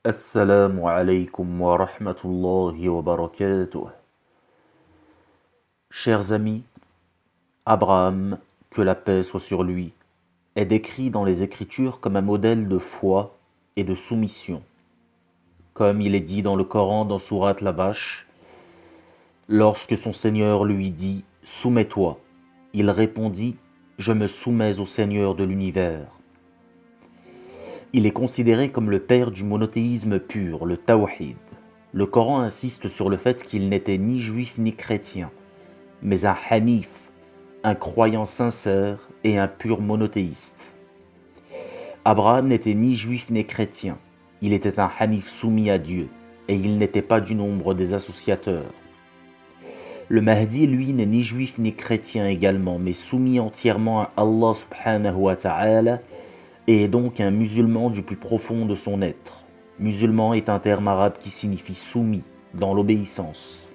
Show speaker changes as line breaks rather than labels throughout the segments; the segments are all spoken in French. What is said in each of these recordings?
Assalamu alaikum wa rahmatullahi wa barakatuh. Chers amis, Abraham, que la paix soit sur lui, est décrit dans les Écritures comme un modèle de foi et de soumission. Comme il est dit dans le Coran dans sourate la Vache, lorsque son Seigneur lui dit « Soumets-toi », il répondit « Je me soumets au Seigneur de l'univers ». Il est considéré comme le père du monothéisme pur, le tawhid. Le Coran insiste sur le fait qu'il n'était ni juif ni chrétien, mais un hanif, un croyant sincère et un pur monothéiste. Abraham n'était ni juif ni chrétien, il était un hanif soumis à Dieu, et il n'était pas du nombre des associateurs. Le Mahdi, lui, n'est ni juif ni chrétien également, mais soumis entièrement à Allah subhanahu wa ta'ala, et est donc un musulman du plus profond de son être. Musulman est un terme arabe qui signifie soumis, dans l'obéissance.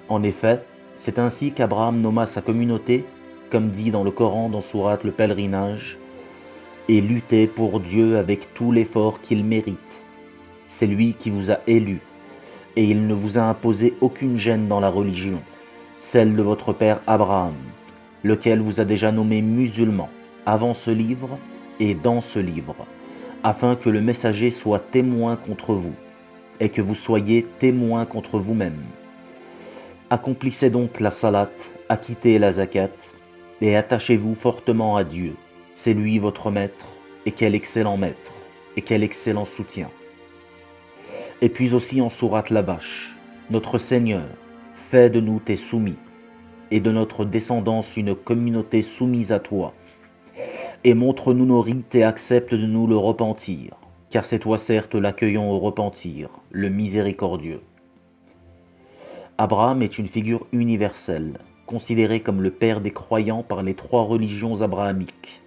En effet, c'est ainsi qu'Abraham nomma sa communauté, comme dit dans le Coran dans sourate le pèlerinage, et luttez pour Dieu avec tout l'effort qu'il mérite. C'est lui qui vous a élu, et il ne vous a imposé aucune gêne dans la religion, celle de votre père Abraham, lequel vous a déjà nommé musulman, avant ce livre et dans ce livre, afin que le messager soit témoin contre vous, et que vous soyez témoin contre vous-même. Accomplissez donc la salat, acquittez la zakat, et attachez-vous fortement à Dieu. C'est lui votre maître, et quel excellent maître, et quel excellent soutien. Et puis aussi en sourate la Vache, notre Seigneur, fais de nous tes soumis, et de notre descendance une communauté soumise à toi, et montre-nous nos rites et accepte de nous le repentir, car c'est toi certes l'accueillant au repentir, le miséricordieux. Abraham est une figure universelle, considéré comme le père des croyants par les trois religions abrahamiques.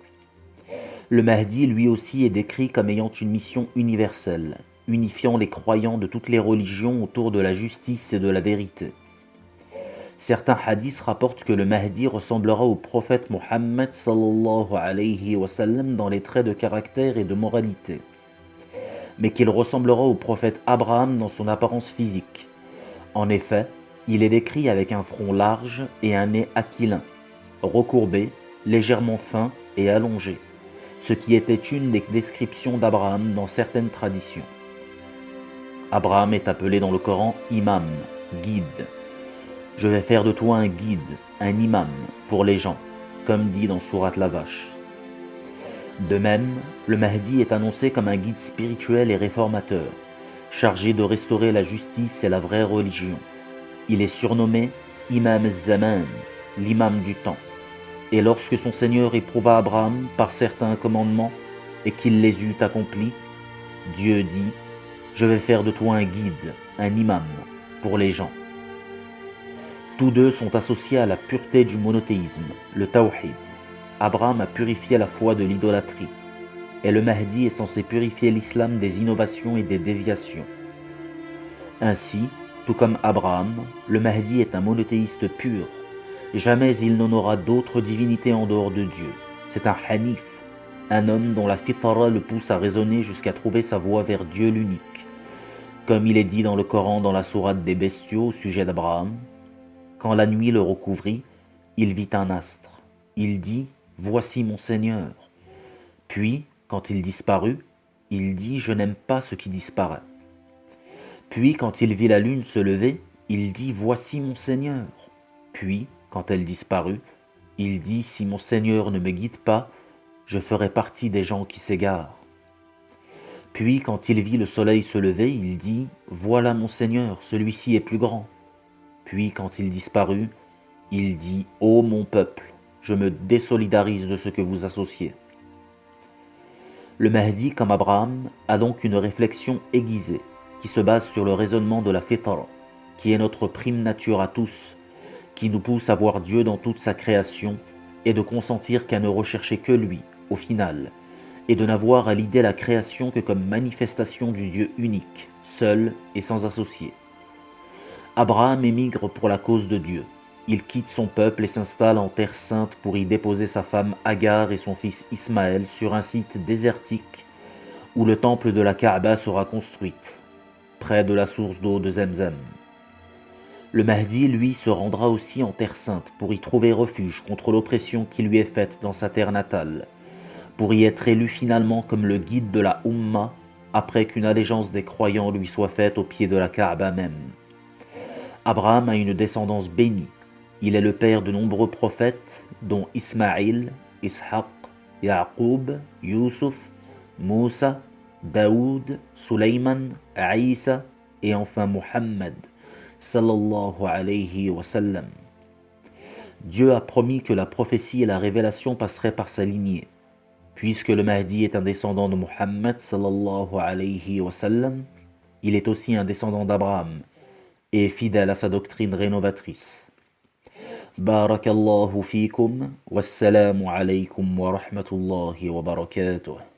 Le Mahdi, lui aussi, est décrit comme ayant une mission universelle, unifiant les croyants de toutes les religions autour de la justice et de la vérité. Certains hadiths rapportent que le Mahdi ressemblera au prophète Mohammed sallallahu alayhi wa sallam dans les traits de caractère et de moralité, mais qu'il ressemblera au prophète Abraham dans son apparence physique. En effet, il est décrit avec un front large et un nez aquilin, recourbé, légèrement fin et allongé, ce qui était une des descriptions d'Abraham dans certaines traditions. Abraham est appelé dans le Coran imam, guide. Je vais faire de toi un guide, un imam, pour les gens, comme dit dans sourate la Vache. De même, le Mahdi est annoncé comme un guide spirituel et réformateur, chargé de restaurer la justice et la vraie religion. Il est surnommé Imam Zaman, l'imam du temps. Et lorsque son Seigneur éprouva Abraham par certains commandements et qu'il les eut accomplis, Dieu dit « Je vais faire de toi un guide, un imam, pour les gens ». Tous deux sont associés à la pureté du monothéisme, le tawhid. Abraham a purifié la foi de l'idolâtrie, et le Mahdi est censé purifier l'islam des innovations et des déviations. Ainsi, tout comme Abraham, le Mahdi est un monothéiste pur. Jamais il n'en aura d'autre divinité en dehors de Dieu. C'est un hanif, un homme dont la fitara le pousse à raisonner jusqu'à trouver sa voie vers Dieu l'unique. Comme il est dit dans le Coran dans la sourate des bestiaux au sujet d'Abraham, quand la nuit le recouvrit, il vit un astre. Il dit « Voici mon Seigneur ». Puis, quand il disparut, il dit « Je n'aime pas ce qui disparaît ». Puis, quand il vit la lune se lever, il dit « Voici mon Seigneur ». Puis, quand elle disparut, il dit « Si mon Seigneur ne me guide pas, je ferai partie des gens qui s'égarent ». Puis, quand il vit le soleil se lever, il dit « Voilà mon Seigneur, celui-ci est plus grand ». Puis, quand il disparut, il dit « Ô mon peuple, je me désolidarise de ce que vous associez ». Le Mahdi, comme Abraham, a donc une réflexion aiguisée, qui se base sur le raisonnement de la fitra, qui est notre prime nature à tous, qui nous pousse à voir Dieu dans toute sa création et de consentir qu'à ne rechercher que lui, au final, et de n'avoir à l'idée la création que comme manifestation du Dieu unique, seul et sans associé. Abraham émigre pour la cause de Dieu. Il quitte son peuple et s'installe en terre sainte pour y déposer sa femme Agar et son fils Ismaël sur un site désertique où le temple de la Kaaba sera construit, près de la source d'eau de Zemzem. Le Mahdi, lui, se rendra aussi en Terre Sainte pour y trouver refuge contre l'oppression qui lui est faite dans sa terre natale, pour y être élu finalement comme le guide de la Ummah après qu'une allégeance des croyants lui soit faite au pied de la Kaaba même. Abraham a une descendance bénie. Il est le père de nombreux prophètes, dont Ismaïl, Ishaq, Yaqub, Yusuf, Moussa, Daoud, Suleyman, Isa et enfin Muhammad, sallallahu alayhi wa sallam. Dieu a promis que la prophétie et la révélation passeraient par sa lignée. Puisque le Mahdi est un descendant de Muhammad, sallallahu alayhi wa sallam, il est aussi un descendant d'Abraham et fidèle à sa doctrine rénovatrice. Barakallahu fikum, wassalamu alaykum wa rahmatullahi wa barakatuh.